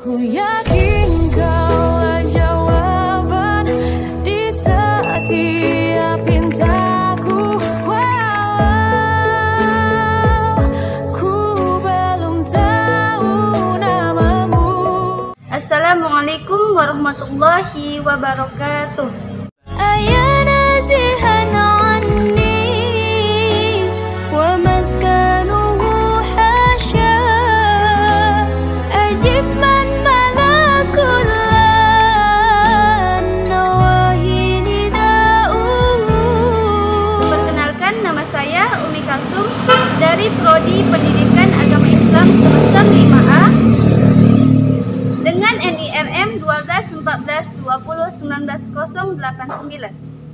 Ku yakin kaulah jawaban di setiap pintaku, walau ku belum tahu namamu. Assalamualaikum warahmatullahi wabarakatuh. Ayah nazihan anni wa maskanuhu hasya, ajib man malakul nawahi nida'u. Perkenalkan, nama saya Umi Kalsum dari Prodi Pendidikan Agama Islam semester 5A dengan NIRM 12 14 20 19 089.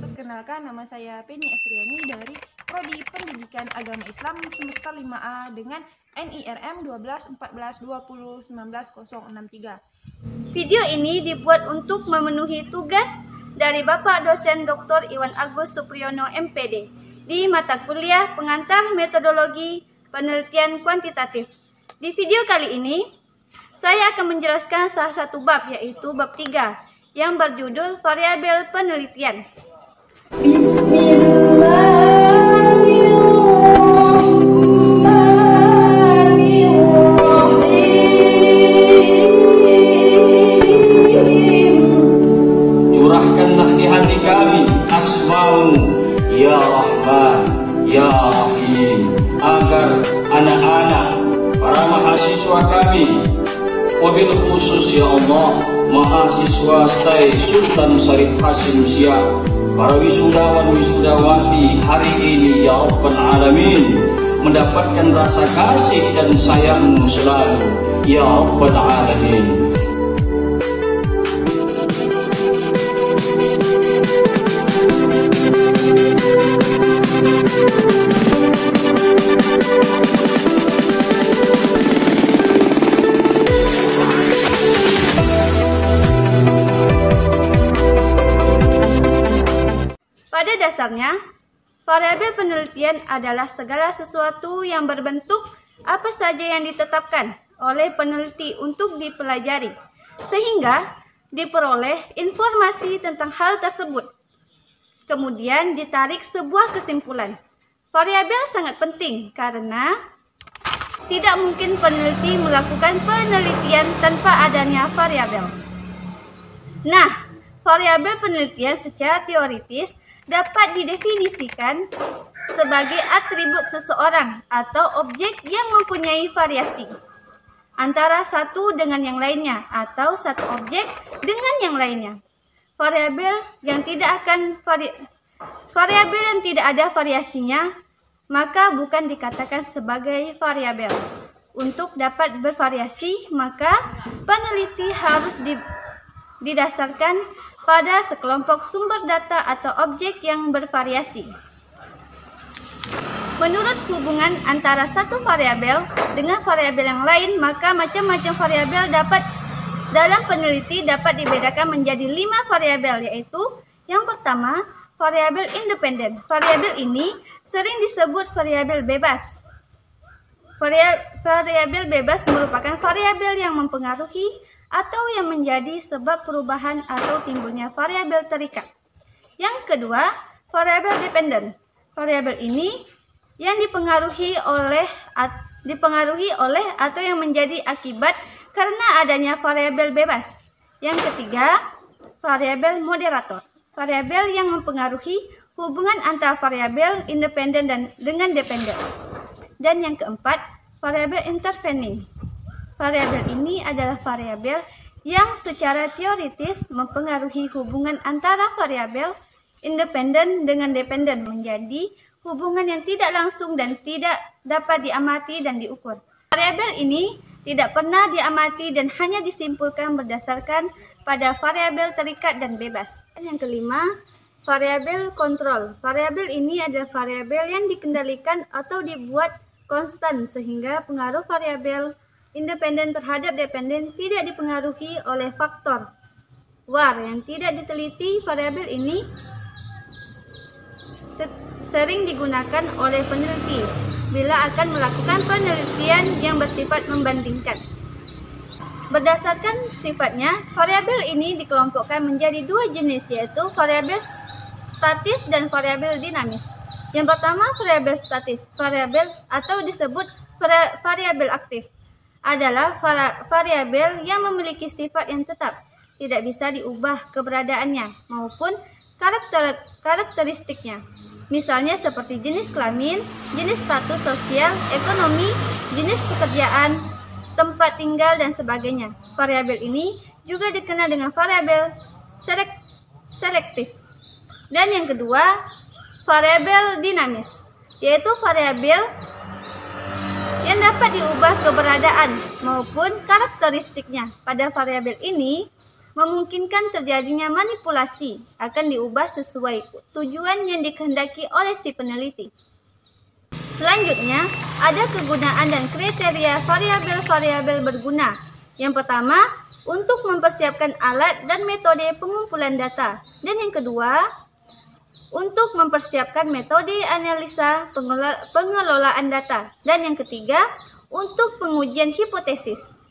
Perkenalkan, nama saya Penny Estriani dari Prodi Pendidikan Agama Islam semester 5A dengan NIRM 12 14 20 19 063. Video ini dibuat untuk memenuhi tugas dari Bapak dosen Dr. Iwan Agus Supriyono MPD di mata kuliah pengantar metodologi penelitian kuantitatif. Di video kali ini saya akan menjelaskan salah satu bab, yaitu bab 3 yang berjudul variabel penelitian. Curahkanlah di hati kami asma'u ya Rahman ya Rahim, agar anak-anak para mahasiswa kami, wabil khusus ya Allah mahasiswa STAI Sultan Syarif Hasim Siak, para wisudawan wisudawati hari ini ya Rabbal Alamin, mendapatkan rasa kasih dan sayangmu selalu ya Rabbal Alamin. Pada dasarnya, variabel penelitian adalah segala sesuatu yang berbentuk apa saja yang ditetapkan oleh peneliti untuk dipelajari, sehingga diperoleh informasi tentang hal tersebut. Kemudian ditarik sebuah kesimpulan. Variabel sangat penting karena tidak mungkin peneliti melakukan penelitian tanpa adanya variabel. Nah, variabel penelitian secara teoritis dapat didefinisikan sebagai atribut seseorang atau objek yang mempunyai variasi antara satu dengan yang lainnya atau satu objek dengan yang lainnya. Variabel yang tidak ada variasinya maka bukan dikatakan sebagai variabel. Untuk dapat bervariasi, maka peneliti harus didasarkan pada sekelompok sumber data atau objek yang bervariasi. Menurut hubungan antara satu variabel dengan variabel yang lain, maka macam-macam variabel dalam peneliti dapat dibedakan menjadi 5 variabel, yaitu yang pertama, variabel independen. Variabel ini sering disebut variabel bebas. Variabel bebas merupakan variabel yang mempengaruhi atau yang menjadi sebab perubahan atau timbulnya variabel terikat. Yang kedua, variabel dependen. Variabel ini yang dipengaruhi oleh atau yang menjadi akibat karena adanya variabel bebas. Yang ketiga, variabel moderator. Variabel yang mempengaruhi hubungan antara variabel independen dengan dependen. Dan yang keempat, variabel intervening. Variabel ini adalah variabel yang secara teoritis mempengaruhi hubungan antara variabel independen dengan dependen menjadi hubungan yang tidak langsung dan tidak dapat diamati dan diukur. Variabel ini tidak pernah diamati dan hanya disimpulkan berdasarkan pada variabel terikat dan bebas. Yang kelima, variabel kontrol. Variabel ini adalah variabel yang dikendalikan atau dibuat konstan sehingga pengaruh variabel independen terhadap dependen tidak dipengaruhi oleh faktor luar yang tidak diteliti. Variabel ini sering digunakan oleh peneliti bila akan melakukan penelitian yang bersifat membandingkan. Berdasarkan sifatnya, variabel ini dikelompokkan menjadi dua jenis, yaitu variabel statis dan variabel dinamis. Yang pertama, variabel statis. Variabel atau disebut variabel aktif adalah variabel yang memiliki sifat yang tetap, tidak bisa diubah keberadaannya maupun karakteristiknya. Misalnya seperti jenis kelamin, jenis status sosial, ekonomi, jenis pekerjaan, tempat tinggal, dan sebagainya. Variabel ini juga dikenal dengan variabel selektif. Dan yang kedua, variabel dinamis, yaitu variabel yang dapat diubah keberadaan maupun karakteristiknya. Pada variabel ini memungkinkan terjadinya manipulasi, akan diubah sesuai tujuan yang dikehendaki oleh si peneliti. Selanjutnya, ada kegunaan dan kriteria variabel-variabel berguna. Yang pertama, untuk mempersiapkan alat dan metode pengumpulan data. Dan yang kedua, untuk mempersiapkan metode analisa pengelolaan data. Dan yang ketiga, untuk pengujian hipotesis.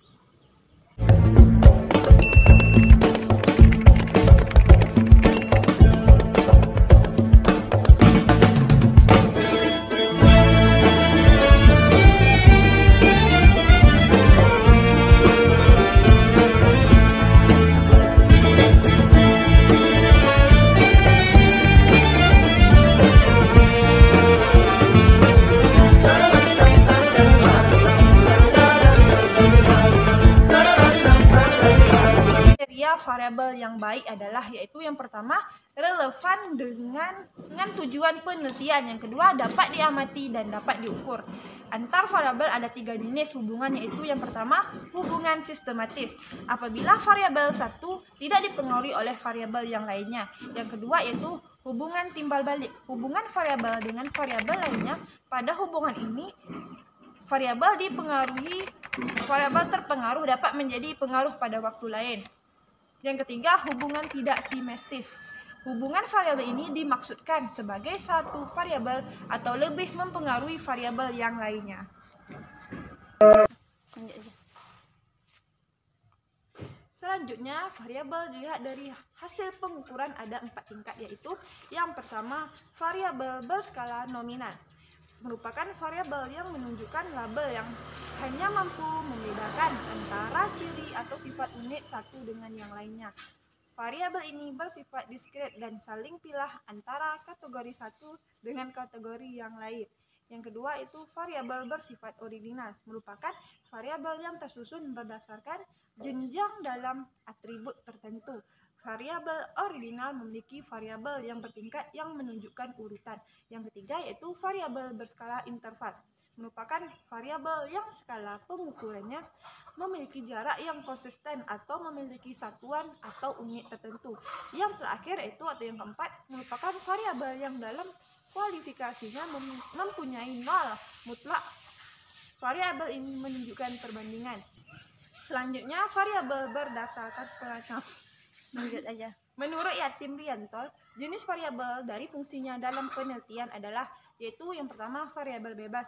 Variabel yang baik adalah yaitu yang pertama relevan dengan tujuan penelitian, yang kedua dapat diamati dan dapat diukur. Antar variabel ada 3 jenis hubungan, yaitu yang pertama hubungan sistematis, apabila variabel satu tidak dipengaruhi oleh variabel yang lainnya. Yang kedua yaitu hubungan timbal balik, hubungan variabel dengan variabel lainnya. Pada hubungan ini variabel terpengaruh dapat menjadi pengaruh pada waktu lain. Yang ketiga, hubungan tidak simetris. Hubungan variabel ini dimaksudkan sebagai satu variabel atau lebih mempengaruhi variabel yang lainnya. Selanjutnya, variabel dilihat dari hasil pengukuran ada 4 tingkat, yaitu yang pertama, variabel berskala nominal. Merupakan variabel yang menunjukkan label yang hanya mampu membedakan antara ciri atau sifat unit satu dengan yang lainnya. Variabel ini bersifat diskret dan saling pilah antara kategori satu dengan kategori yang lain. Yang kedua itu variabel bersifat ordinal, merupakan variabel yang tersusun berdasarkan jenjang dalam atribut tertentu. Variabel ordinal memiliki variabel yang bertingkat yang menunjukkan urutan. Yang ketiga yaitu variabel berskala interval, merupakan variabel yang skala pengukurannya memiliki jarak yang konsisten atau memiliki satuan atau unit tertentu. Yang terakhir itu atau yang keempat merupakan variabel yang dalam kualifikasinya mempunyai nol mutlak. Variabel ini menunjukkan perbandingan. Selanjutnya variabel berdasarkan pengacau. Lanjut aja. Menurut Yatim Rianto, jenis variabel dari fungsinya dalam penelitian adalah yaitu yang pertama variabel bebas,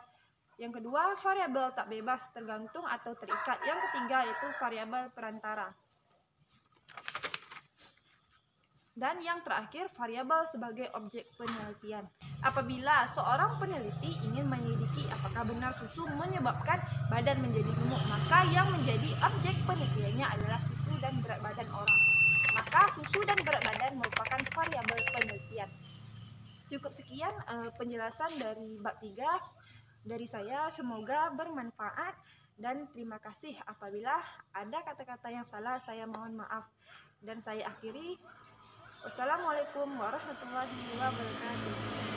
yang kedua variabel tak bebas, tergantung atau terikat, yang ketiga yaitu variabel perantara, dan yang terakhir variabel sebagai objek penelitian. Apabila seorang peneliti ingin menyelidiki apakah benar susu menyebabkan badan menjadi gemuk, maka yang menjadi objek penelitiannya adalah susu dan berat badan orang. Maka susu dan berat badan merupakan variabel penelitian. Cukup sekian penjelasan dari bab 3 dari saya, semoga bermanfaat dan terima kasih. Apabila ada kata-kata yang salah, saya mohon maaf. Dan saya akhiri, wassalamualaikum warahmatullahi wabarakatuh.